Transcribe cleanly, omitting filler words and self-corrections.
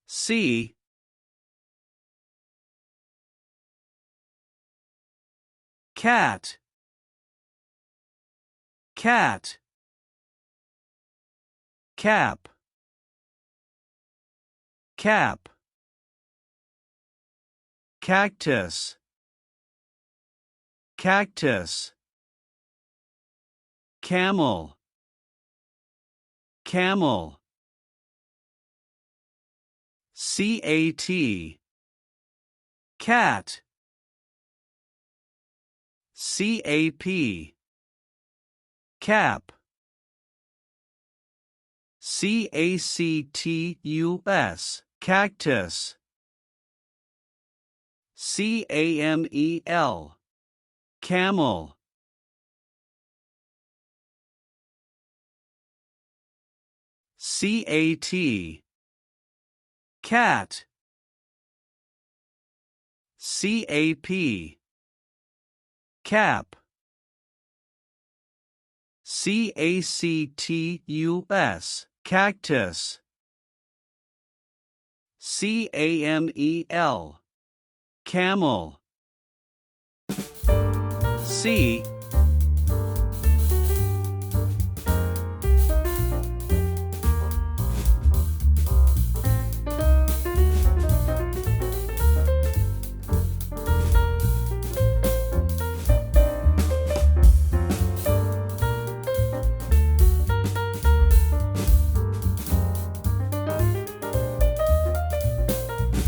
C. Cat. Cat. Cap. Cap. Cactus. Cactus. Camel. Camel. C-A-T. Cat. C-A-P. Cap. C-A-C-T-U-S. Cactus. C-A-M-E-L. Camel. C-A-T. Cat. C-A-P. Cap. C-A-C-T-U-S. Cactus. C-A-M-E-L. Camel. C.